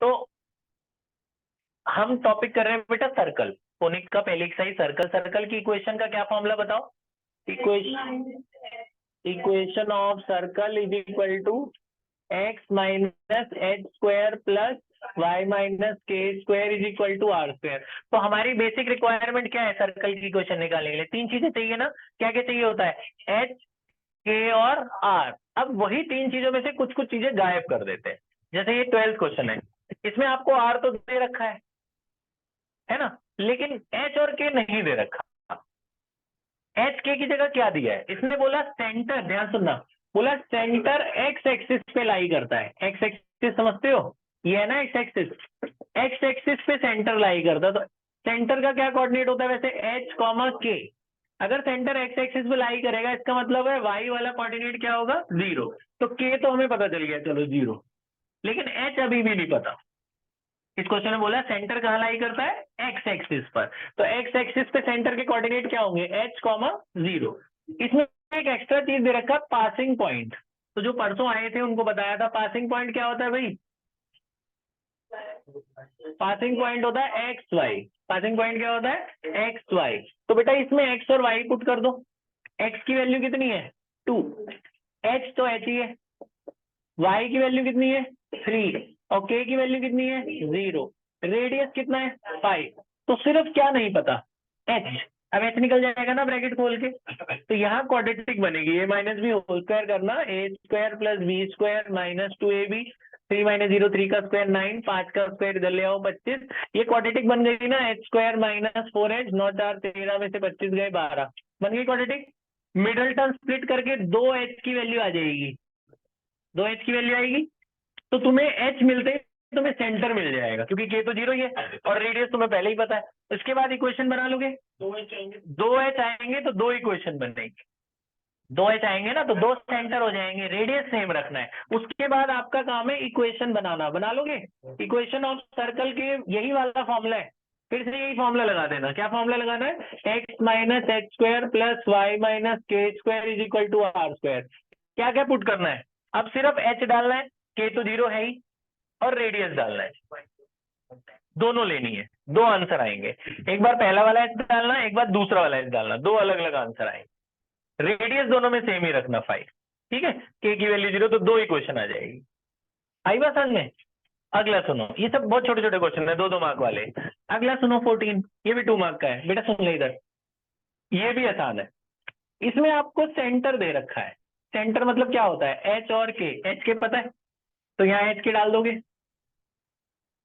तो हम टॉपिक कर रहे हैं बेटा सर्कल, कोनिक का पहले एक्सरसाइज सर्कल। सर्कल की इक्वेशन का क्या फॉर्मूला बताओ? Equation of circle is equal to X minus H square plus Y minus K square is equal to R square. तो हमारी बेसिक रिक्वायरमेंट क्या है सर्कल की इक्वेशन निकालने के लिए? तीन चीजें चाहिए ना। क्या क्या चाहिए होता है? एच, के और आर। अब वही तीन चीजों में से कुछ कुछ चीजें गायब कर देते हैं। जैसे ये 12th क्वेश्चन है, इसमें आपको आर तो दे रखा है ना, लेकिन एच और के नहीं दे रखा। एच के की जगह क्या दिया है इसने? बोला सेंटर, ध्यान सुनना, बोला सेंटर एक्स एक्सिस पे लाई करता है। एक्स एक्सिस समझते हो? ये है ना एक्स एक्सिस। एक्स एक्सिस पे सेंटर लाई करता है। तो सेंटर का क्या कोऑर्डिनेट होता है वैसे? एच कॉमा के। अगर सेंटर एक्स एक्सिस पे लाई करेगा इसका मतलब है वाई वाला कोऑर्डिनेट क्या होगा? 0। तो के तो हमें पता चल गया, चलो 0, लेकिन एच अभी भी नहीं पता। इस क्वेश्चन में बोला सेंटर कहाँ लाई करता है? एक्स एक्सिस पर। तो एक्स एक्सिस पे सेंटर के कोऑर्डिनेट क्या होंगे? H comma 0। इसमें एक एक्स्ट्रा चीज दे रखा है, पासिंग पॉइंट। तो जो परसों आए थे उनको बताया था पासिंग पॉइंट क्या होता है भाई? पासिंग पॉइंट होता है एक्स वाई। पासिंग पॉइंट क्या होता है? X Y. तो बेटा इसमें एक्स और वाई पुट कर दो। एक्स की वैल्यू कितनी है? 2। एच तो एच ही है। वाई की वैल्यू कितनी है? 3। और के की वैल्यू कितनी है? 0। रेडियस कितना है? 5। तो सिर्फ क्या नहीं पता? एच। अब एच निकल जाएगा ना ब्रैकेट खोल के, तो यहाँ क्वाड्रेटिक बनेगी। A minus B whole square करना, A square plus B square minus 2ab। 3 minus 0 3 का स्क्वायर 9, 5 का स्क्वायर इधर ले आओ 25। ये क्वाड्रेटिक बन गई ना, एच स्क्वायर माइनस 4h, 9 4 13 में से 25 गए 12, बन गई क्वाड्रेटिक। मिडल टर्म स्प्लिट करके 2h की वैल्यू आ जाएगी, 2h की वैल्यू आएगी। तो तुम्हें h मिलते ही तुम्हें सेंटर मिल जाएगा, क्योंकि k तो 0 ही है और रेडियस तुम्हें पहले ही पता है। उसके बाद इक्वेशन बना लोगे, 2h आएंगे तो दो इक्वेशन बनेंगे। 2h आएंगे ना तो दो सेंटर हो जाएंगे, रेडियस सेम रखना है। उसके बाद आपका काम है इक्वेशन बनाना। बना लोगे? इक्वेशन ऑफ सर्कल के यही वाला फॉर्मूला है, फिर से यही फॉर्मूला लगा देना। क्या फॉर्मूला लगाना है? X minus H square plus Y minus K square is equal to R square. क्या क्या पुट करना है? अब सिर्फ h डालना है, k तो 0 है ही, और रेडियस डालना है। दोनों लेनी है, दो आंसर आएंगे। एक बार पहला वाला h डालना, एक बार दूसरा वाला h डालना, दो अलग अलग आंसर आएंगे। रेडियस दोनों में सेम ही रखना 5, ठीक है। k की वैल्यू 0, तो दो इक्वेशन आ जाएगी। आई बात समझ में? अगला सुनो, ये सब बहुत छोटे छोटे क्वेश्चन है, 2-2 मार्क वाले। अगला सुनो 14, ये भी 2 मार्क का है बेटा, सुन ले इधर। ये भी आसान है। इसमें आपको सेंटर दे रखा है। सेंटर मतलब क्या होता है? एच और के। एच के पता है तो यहाँ एच के डाल दोगे।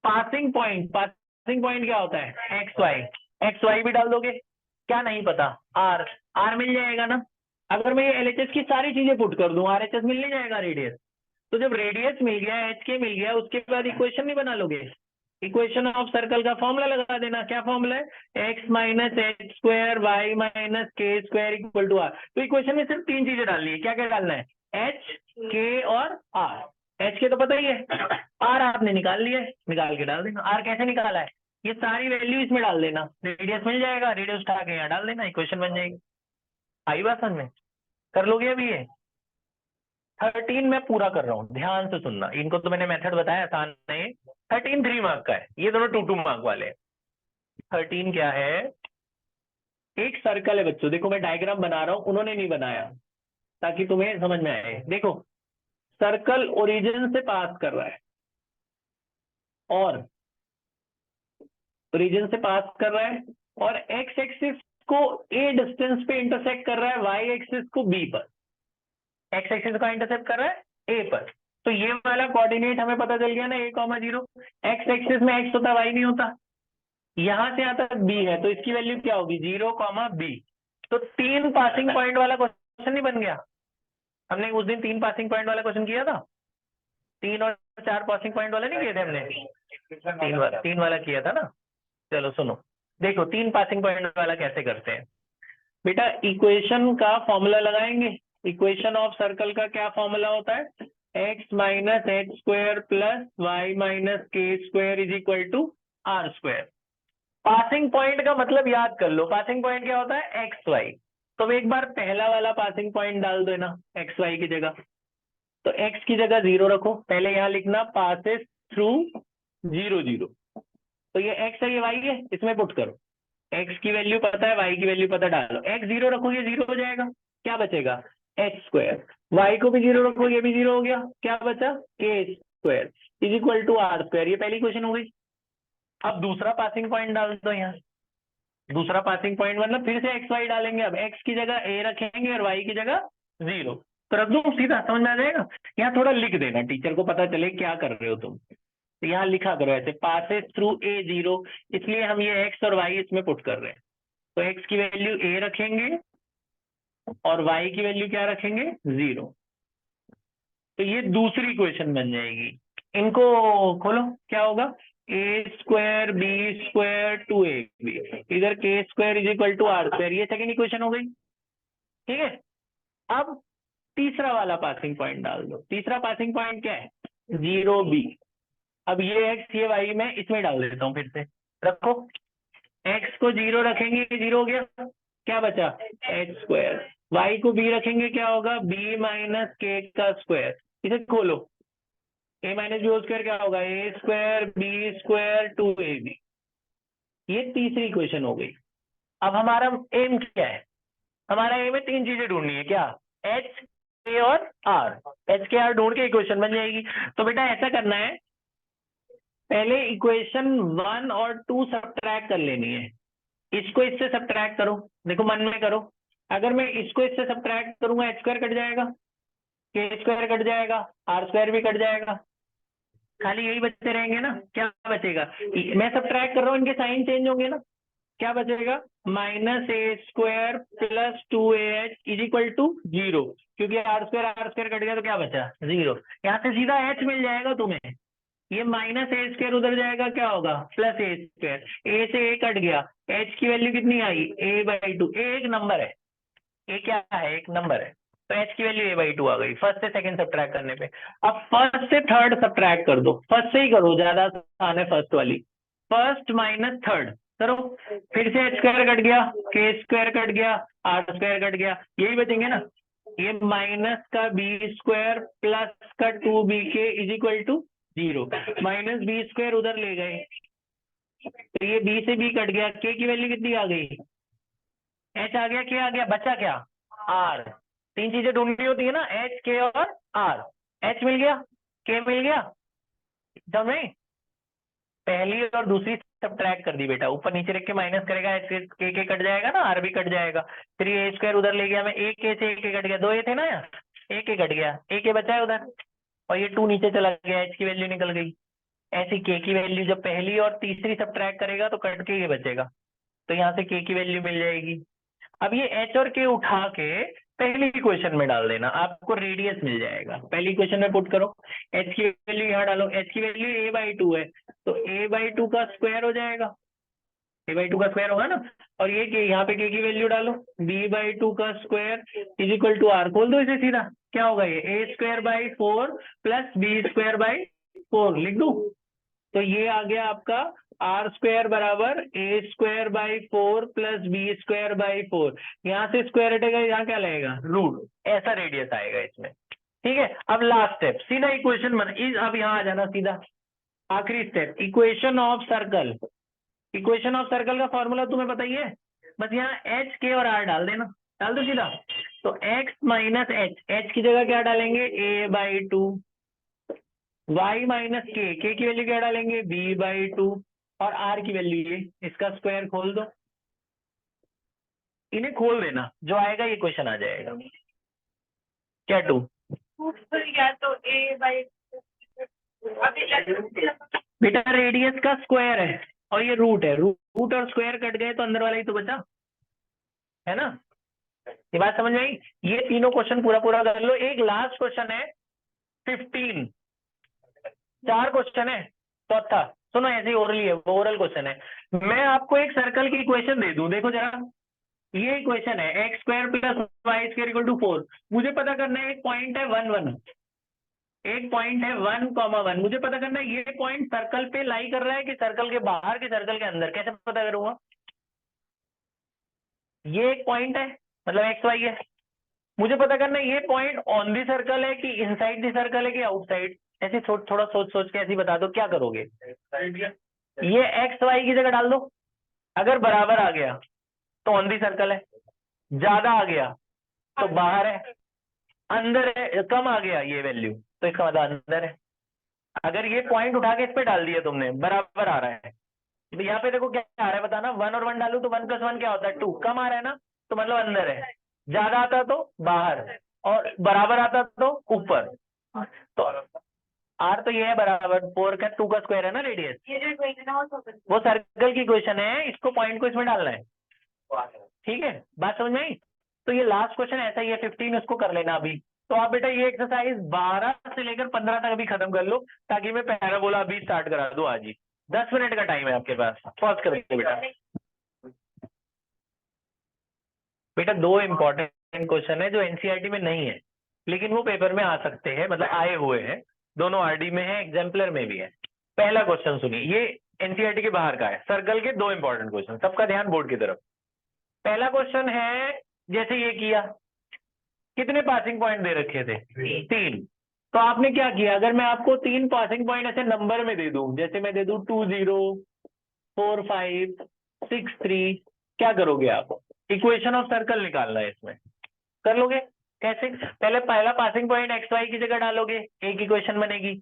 पासिंग पॉइंट, पासिंग पॉइंट क्या होता है? X Y. एक्स वाई भी डाल दोगे। क्या नहीं पता? आर। आर मिल जाएगा ना। अगर मैं ये एलएचएस की सारी चीजें पुट कर दूं, आरएचएस मिल नहीं जाएगा रेडियस। तो जब रेडियस मिल गया, एच के मिल गया, उसके बाद इक्वेशन नहीं बना लोगे? इक्वेशन ऑफ सर्कल का फॉर्मूला लगा देना। क्या फॉर्मूला है? X minus H square Y minus K square equal to R. तो इक्वेशन में सिर्फ तीन चीजें डालनी है। क्या क्या डालना है? एच, के और आर। एच के तो पता ही है, आर आपने निकाल लिया है, निकाल के डाल देना। आर कैसे निकाला है? ये सारी वैल्यू इसमें डाल देना, रेडियस मिल जाएगा, रेडियस उठा के यहाँ डाल देना, इक्वेशन बन जाएगी। आई बात समझ में? कर लोगे अभी ये? 13 मैं पूरा कर रहा हूँ, ध्यान से सुनना। इनको तो मैंने मेथड बताया, आसान है। 13 3 मार्क का है, ये दोनों 2-2 मार्क वाले हैं। 13 क्या है? एक सर्कल है बच्चों, देखो मैं डायग्राम बना रहा हूं, उन्होंने नहीं बनाया, ताकि तुम्हें समझ में आए। देखो, सर्कल ओरिजिन से पास कर रहा है, और ओरिजिन से पास कर रहा है, और एक्स एक्सिस को ए डिस्टेंस पे इंटरसेक्ट कर रहा है, वाई एक्सिस को बी पर। एक्स एक्सिस का इंटरसेप्ट कर रहा है ए पर। तो ये वाला कोऑर्डिनेट हमें पता चल गया ना, a,0। एक्स एक्सिस में एक्स होता, वाई नहीं होता। यहां से यहां तक बी है, तो इसकी वैल्यू क्या होगी? 0,b। तो 3 पासिंग पॉइंट वाला क्वेश्चन नहीं बन गया? हमने उस दिन 3 पासिंग पॉइंट वाला क्वेश्चन किया था, 3 और 4 पासिंग पॉइंट वाला नहीं किए थे हमने? 3 वाला किया था ना। चलो सुनो, देखो 3 पासिंग पॉइंट वाला कैसे करते हैं बेटा। इक्वेशन का फॉर्मूला लगाएंगे। इक्वेशन ऑफ सर्कल का क्या फॉर्मूला होता है? X minus H square plus Y minus K square is equal to R square. Passing point का मतलब याद कर लो। पासिंग पॉइंट क्या होता है? X Y. तो एक बार पहला वाला पासिंग पॉइंट डाल देना एक्स वाई की जगह। तो एक्स की जगह 0 रखो, पहले यहां लिखना पासेस थ्रू 0 0। तो ये x है, ये y है, इसमें पुट करो। x की वैल्यू पता है, y की वैल्यू पता, डालो। x 0 रखोगे 0 हो जाएगा, क्या बचेगा x स्क्वायर। y को भी 0 रखो, ये भी 0 हो गया, क्या बचा k square is equal to r square. ये पहली क्वेश्चन हो गई। अब दूसरा पासिंग पॉइंट डाल दो यहाँ। दूसरा पासिंग पॉइंट मतलब फिर से एक्स वाई डालेंगे। अब एक्स की जगह ए रखेंगे और वाई की जगह 0। तो रख दो, सीधा समझ में आ जाएगा। यहाँ थोड़ा लिख देना, टीचर को पता चले क्या कर रहे हो तुम। तो यहाँ लिखा करो ऐसे, पासेस थ्रू ए 0, इसलिए हम ये एक्स और वाई इसमें पुट कर रहे हैं। तो एक्स की वैल्यू ए रखेंगे और वाई की वैल्यू क्या रखेंगे 0। तो ये दूसरी क्वेश्चन बन जाएगी। इनको खोलो, क्या होगा A square B square 2ab, इधर K square is equal to R square. ये सेकेंड इक्वेशन हो गई, ठीक है। अब तीसरा वाला पासिंग पॉइंट डाल दो। तीसरा पासिंग पॉइंट क्या है 0b। अब ये एक्स ये वाई में इसमें डाल देता हूँ, फिर से रखो। एक्स को 0 रखेंगे 0 हो गया, क्या बचा एक्स स्क्वायर। वाई को b रखेंगे, क्या होगा b माइनस के का स्क्वायर। इसे खोलो, a minus B whole square क्या होगा A square B square 2ab। ये तीसरी इक्वेशन हो गई। अब हमारा एम क्या है, हमारा एम है तीन चीजें ढूंढनी है, क्या एच के और आर। एच के आर ढूंढ के इक्वेशन बन जाएगी। तो बेटा ऐसा करना है, पहले इक्वेशन 1 और 2 सब्ट्रैक्ट कर लेनी है। इसको इससे सब्ट्रैक्ट करो, देखो मन में करो। अगर मैं इसको इससे सब्ट्रैक्ट करूंगा एच स्क्वायर कट जाएगा, के स्क्वायर कट जाएगा, आर स्क्वायर भी कट जाएगा, खाली यही बचते रहेंगे ना। क्या बचेगा, मैं सब्ट्रैक्ट कर रहा हूँ, इनके साइन चेंज होंगे ना। क्या बचेगा minus A square plus 2ah is equal to 0, क्योंकि आर स्क्वायर कट गया तो क्या बचा 0। यहाँ से सीधा h मिल जाएगा तुम्हें। ये माइनस ए स्क्वायर उधर जाएगा, क्या होगा प्लस ए स्क्वायर। ए से ए कट गया, h की वैल्यू कितनी आई a/2। ए एक नंबर है, ए क्या है एक नंबर है। तो h की वैल्यू a/2 आ गई फर्स्ट से सेकंड सब्ट्रैक्ट करने पे। अब फर्स्ट से थर्ड सब्ट्रैक्ट कर दो, फर्स्ट से ही करो, ज्यादा आसान है फर्स्ट वाली। फर्स्ट माइनस थर्ड करो, फिर से h स्क्वायर कट गया, के स्क्वायर कट गया, आर स्क्वायर कट गया, यही बचेंगे ना। ये माइनस का बी स्क्वायर प्लस का 2bk is equal to 0। Minus B square उधर ले गए, तो ये b से b कट गया, k की वैल्यू कितनी आ गई h आ गया, k आ गया, बचा क्या r। तीन चीजें ढूंढनी होती है ना, h k और r। h मिल गया, k मिल गया, समझ। पहली और दूसरी सब्ट्रैक्ट कर दी बेटा, ऊपर नीचे रख के माइनस करेगा, एच के कट जाएगा ना, आर भी कट जाएगा। फिर ये स्क्वायर उधर ले गया मैं, एक के से एक के कट गया, दो ये थे ना यार, एक के कट गया, एक के बचा है उधर, और ये 2 नीचे चला गया, एच की वैल्यू निकल गई। ऐसी के की वैल्यू जब पहली और तीसरी सब्ट्रैक्ट करेगा तो कट के ये बचेगा, तो यहाँ से के की वैल्यू मिल जाएगी। अब ये एच और के उठा के पहली इक्वेशन में डाल देना, आपको रेडियस मिल जाएगा। पहली इक्वेशन में पुट करो, एच की वैल्यू यहाँ डालो, एच की वैल्यू a/2 है, तो a/2 का स्क्वायर हो जाएगा, a/2 का स्क्वायर होगा ना। और ये के यहाँ पे के की वैल्यू डालो, b/2 का square is equal to R. खोल दो इसे सीधा, क्या होगा ये a²/4 प्लस b²/4 लिख दो। तो ये आ गया आपका आर स्क्वायर बराबर a²/4 प्लस b²/4। यहाँ से स्क्वायर हटेगा, यहाँ क्या लगेगा रूट, ऐसा रेडियस आएगा इसमें। ठीक है, अब लास्ट स्टेप, सीधा इक्वेशन बना। अब यहाँ आ जाना सीधा, आखिरी step equation of circle. Equation of circle का फॉर्मूला तुम्हें पता ही है, बस यहाँ एच के और आर डाल देना, डाल दो सीधा। तो x माइनस एच की जगह क्या डालेंगे a/2, y माइनस के की वैल्यू क्या डालेंगे b/2, और r की वैल्यू ये, इसका स्क्वायर खोल दो, इन्हें खोल देना, जो आएगा ये क्वेश्चन आ जाएगा। क्या 2 या तो बेटा रेडियस का स्क्वायर है और ये रूट है, रूट और स्क्वायर कट गए तो अंदर वाला ही तो बचा है ना। ये बात समझ में आई। ये तीनों क्वेश्चन पूरा पूरा कर लो। एक लास्ट क्वेश्चन है 15, 4 क्वेश्चन है, चौथा सुनो, ऐसे ही ओरली है, वो ओरल क्वेश्चन है। मैं आपको एक सर्कल की इक्वेशन दे दूं, देखो जरा, ये इक्वेशन है X square plus Y square equal to 4। मुझे पता करना है, एक पॉइंट है 1 1, एक पॉइंट है 1,1। मुझे पता करना है ये पॉइंट सर्कल पे लाई कर रहा है कि सर्कल के बाहर के सर्कल के अंदर, कैसे पता करूंगा। ये एक पॉइंट है, मतलब एक्स वाई है। मुझे पता करना है ये पॉइंट ऑन दी सर्कल है कि इनसाइड दी सर्कल है कि आउटसाइड। ऐसे थोड़ा सोच सोच के ऐसे ही बता दो, क्या करोगे? ये एक्स वाई की जगह डाल दो। अगर बराबर आ गया तो ऑन दी सर्कल है, ज्यादा आ गया तो बाहर है, अंदर है, कम आ गया ये वैल्यू तो इसका मतलब अंदर है। अगर ये पॉइंट उठा के इस पे डाल दिया तुमने, बराबर आ रहा है, तो यहाँ पे देखो क्या आ रहा है बताना, 1 और 1 डालू तो 1 + 1 क्या होता है 2, कम आ रहा है ना, तो मतलब अंदर है, ज्यादा आता तो बाहर, और बराबर आता तो ऊपर। तो आर तो ये है बराबर 4 का 2 का स्क्वायर है ना रेडियस, वो सर्कल की इक्वेशन है, इसको पॉइंट को इसमें डालना है। ठीक है, बात समझ में आई? तो ये लास्ट क्वेश्चन ऐसा ही है 15, उसको कर लेना अभी। तो आप बेटा ये एक्सरसाइज 12 से लेकर 15 तक अभी खत्म कर लो, ताकि मैं पैराबोला अभी स्टार्ट करा दूं आज ही। 10 मिनट का टाइम है आपके पास, पॉज कर दो बेटा। बेटा 2 इंपॉर्टेंट क्वेश्चन है जो एनसीईआरटी में नहीं है, लेकिन वो पेपर में आ सकते हैं, मतलब आए हुए हैं, दोनों आरडी में है, एग्जाम्पलर में भी है। पहला क्वेश्चन सुनिए, ये एनसीईआरटी के बाहर का है, सर्कल के 2 इंपॉर्टेंट क्वेश्चन, सबका ध्यान बोर्ड की तरफ। पहला क्वेश्चन है, जैसे ये किया, कितने पासिंग पॉइंट दे रखे थे? 3। तो आपने क्या किया, अगर मैं आपको 3 पासिंग पॉइंट ऐसे नंबर में दे दूं, जैसे मैं दे दूं 2 0 4 5 6 3, क्या करोगे आप? इक्वेशन ऑफ सर्कल निकालना है इसमें, कर लोगे? कैसे? पहले पहला पासिंग पॉइंट एक्स वाई की जगह डालोगे, एक इक्वेशन बनेगी।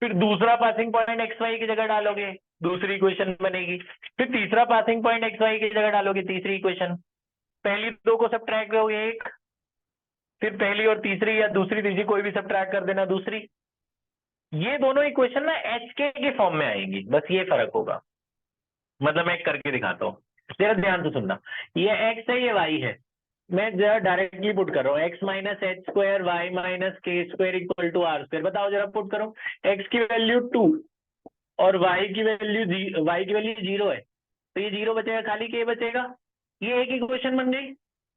फिर दूसरा पासिंग पॉइंट एक्स वाई की जगह डालोगे, दूसरी इक्वेशन बनेगी। फिर तीसरा पासिंग पॉइंट एक्स वाई की जगह डालोगे, तीसरी इक्वेशन। पहली 2 को सब्ट्रैक्ट करोगे 1, फिर पहली और तीसरी या दूसरी तीसरी कोई भी सब्ट्रैक्ट कर देना, दूसरी। ये दोनों इक्वेशन ना एच के फॉर्म में आएंगी, बस ये फर्क होगा। मतलब मैं करके दिखाता हूँ, जरा ध्यान से सुनना। ये एक्स है, ये वाई है, मैं जरा डायरेक्टली पुट कर रहा हूँ, X minus H square Y minus K square equal to R square. बताओ जरा, पुट करो। एक्स की वैल्यू 2 और वाई की वैल्यू 0 है, तो ये 0 बचेगा, खाली के बचेगा। ये एक इक्वेशन बन गई।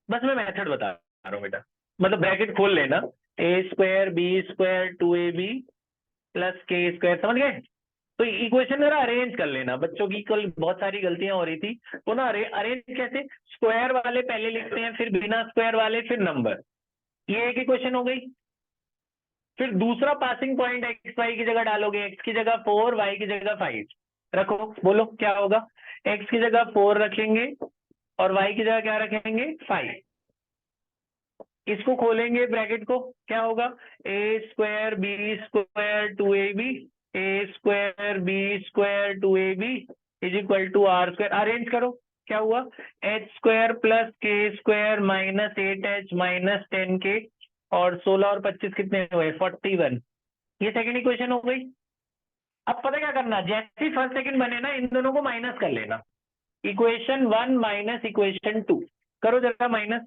बस मैं मेथड बता रहा हूँ बेटा, मतलब ब्रैकेट खोल लेना, A square B square 2ab plus K square, समझ गए? तो इक्वेशन जरा अरेंज कर लेना, बच्चों की कल बहुत सारी गलतियां हो रही थी, तो ना अरेंज कैसे, स्क्वायर वाले पहले लिखते हैं, फिर बिना स्क्वायर वाले, फिर नंबर। ये एक इक्वेशन हो गई। फिर दूसरा पासिंग पॉइंट एक्स वाई की जगह डालोगे, एक्स की जगह 4 वाई की जगह 5 रखो, बोलो क्या होगा? एक्स की जगह 4 रखेंगे और वाई की जगह क्या रखेंगे? 5। इसको खोलेंगे ब्रैकेट को, क्या होगा? A square B square 2ab, A square B square 2ab is equal to R square. Arrange करो, क्या हुआ? H square plus K square minus 8h minus 10k, और 16 और 25 कितने हुए? 41। ये सेकंड इक्वेशन हो गई। अब पता क्या करना, जैसे ही फर्स्ट सेकंड बने ना, इन दोनों को माइनस कर लेना। इक्वेशन 1 माइनस इक्वेशन 2 करो जरा माइनस,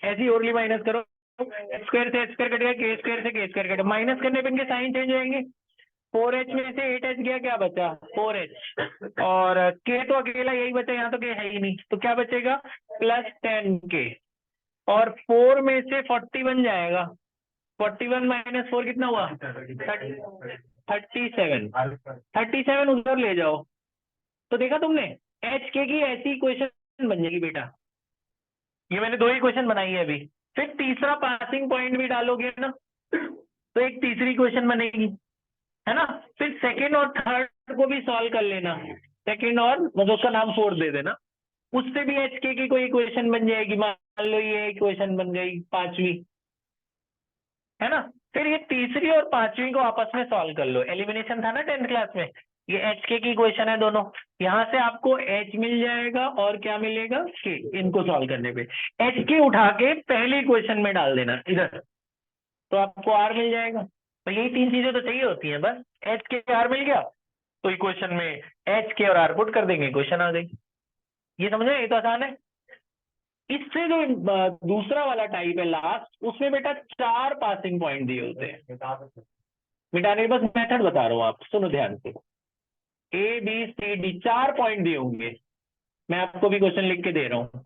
ऐसी ओरली माइनस करो। स्क्वायर से स्क्वायर कटेगा, के स्क्वायर से के स्क्वायर कटेगा, माइनस करने पे इनके साइन चेंज होंगे। 4h में से 8h गया, क्या बचा? 4h, और के तो अकेला यही बचा, यहाँ तो के है ही नहीं, तो क्या बचेगा? प्लस 10k, और 4 में से 40 बन जाएगा, 41 माइनस 4 कितना हुआ? 37। 37 उधर ले जाओ, तो देखा तुमने, एच के की ऐसी इक्वेशन बन जाएगी बेटा। ये मैंने 2 इक्वेशन बनाई है अभी। फिर तीसरा पासिंग पॉइंट भी डालोगे ना, तो एक तीसरी इक्वेशन बनेगी, है ना? फिर सेकंड और थर्ड को भी सॉल्व कर लेना, सेकंड और मतलब उसका नाम 4 दे देना, उससे भी एच के की कोई इक्वेशन बन जाएगी। मान लो ये इक्वेशन बन गई 5वीं, है ना? फिर ये तीसरी और 5वीं को आपस में सॉल्व कर लो, एलिमिनेशन था ना 10th क्लास में। ये एच के की इक्वेशन है दोनों, यहाँ से आपको एच मिल जाएगा और क्या मिलेगा? के। इनको सॉल्व करने पे एच के उठा के पहली इक्वेशन में डाल देना इधर, तो आपको आर मिल जाएगा। तो यही 3 चीजें तो चाहिए होती हैं, बस एच के आर मिल गया तो इक्वेशन में एच के और आर पुट कर देंगे, इक्वेशन आ गई। ये समझ रहे? ये तो आसान है। इससे जो दूसरा वाला टाइप है लास्ट, उसमें बेटा 4 पासिंग पॉइंट दिए होते हैं। मिटाने के बस मेथड बता रहा हूँ, आप सुनो ध्यान से। A B C D 4 point दिए होंगे, मैं आपको भी क्वेश्चन लिख के दे रहा हूँ।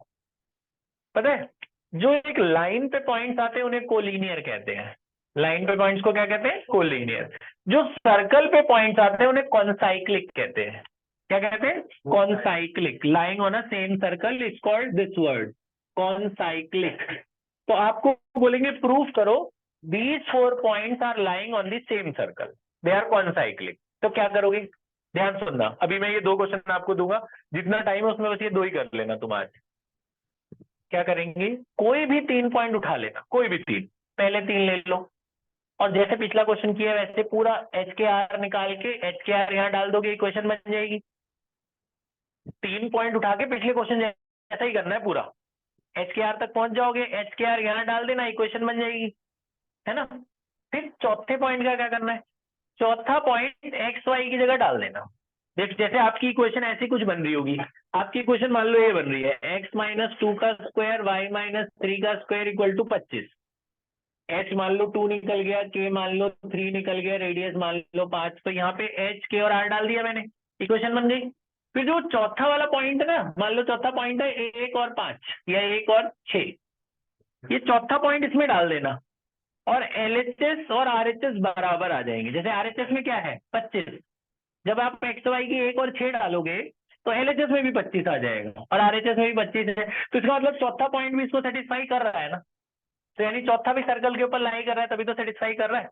पता है, जो एक लाइन पे पॉइंट्स आते हैं उन्हें कोलिनियर कहते हैं। लाइन पे पॉइंट्स को क्या कहते हैं? कोलिनियर। जो सर्कल पे पॉइंट्स आते हैं उन्हें कॉन्साइक्लिक कहते हैं। क्या कहते हैं? Concyclic. Lying on a same circle is called this word, concyclic. तो आपको बोलेंगे प्रूफ करो these 4 points are lying on the same circle, they are concyclic. तो क्या करोगे, ध्यान सुनना, अभी मैं ये 2 क्वेश्चन आपको दूंगा, जितना टाइम है उसमें बस ये 2 ही कर लेना तुम आज। क्या करेंगे, कोई भी 3 पॉइंट उठा लेना, कोई भी 3, पहले 3 ले लो, और जैसे पिछला क्वेश्चन किया वैसे पूरा एच के आर निकाल के एच के आर यहाँ डाल दोगे, इक्वेशन बन जाएगी। 3 पॉइंट उठा के पिछले क्वेश्चन जैसा ही करना है पूरा, एच के आर तक पहुंच जाओगे, एच के आर यहाँ डाल देना, इक्वेशन बन जाएगी, है ना। फिर चौथे पॉइंट का क्या करना है, चौथा पॉइंट एक्स वाई की जगह डाल देना। जैसे आपकी इक्वेशन ऐसी कुछ बन रही होगी, आपकी इक्वेशन मान लो ये बन रही है, एक्स माइनस 2 का स्क्वायर वाई माइनस 3 का स्क्वायर इक्वल टू 25। एच मान लो 2 निकल गया, के मान लो 3 निकल गया, रेडियस मान लो 5, तो यहाँ पे एच के और आर डाल दिया मैंने, इक्वेशन बन गई। फिर जो चौथा वाला पॉइंट है ना, मान लो चौथा पॉइंट है 1 और 5 या 1 और 6, ये चौथा पॉइंट इसमें डाल देना, और एलएचएस और आरएचएस बराबर आ जाएंगे। जैसे आरएचएस में क्या है 25, जब आप एक्स वाई की 1 और 6 डालोगे तो एलएचएस में भी 25 आ जाएगा और आरएचएस में भी 25 है, तो इसका मतलब चौथा पॉइंट भी इसको सेटिस्फाई कर रहा है ना, तो यानी चौथा भी सर्कल के ऊपर लाई कर रहा है, तभी तो सेटिस्फाई कर रहा है।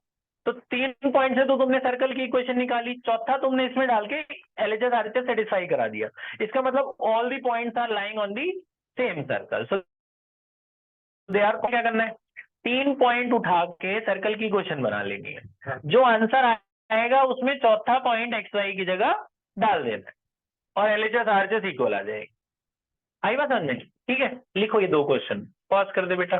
तो 3 पॉइंट से तो तुमने सर्कल की इक्वेशन निकाली, चौथा तुमने इसमें डाल के एलएचएस आरएचएस सेटिस्फाई करा दिया। इसका मतलब all the points are lying on the same circle, so they are, क्या करना है, 3 पॉइंट उठा के सर्कल की इक्वेशन बना लेनी है, जो आंसर आएगा उसमें चौथा पॉइंट एक्स वाई की जगह डाल देना है और एलएचएस आरएचएस इक्वल आ जाएगी। आई बात समझ में, ठीक है। लिखो ये 2 क्वेश्चन, पॉज कर दे बेटा।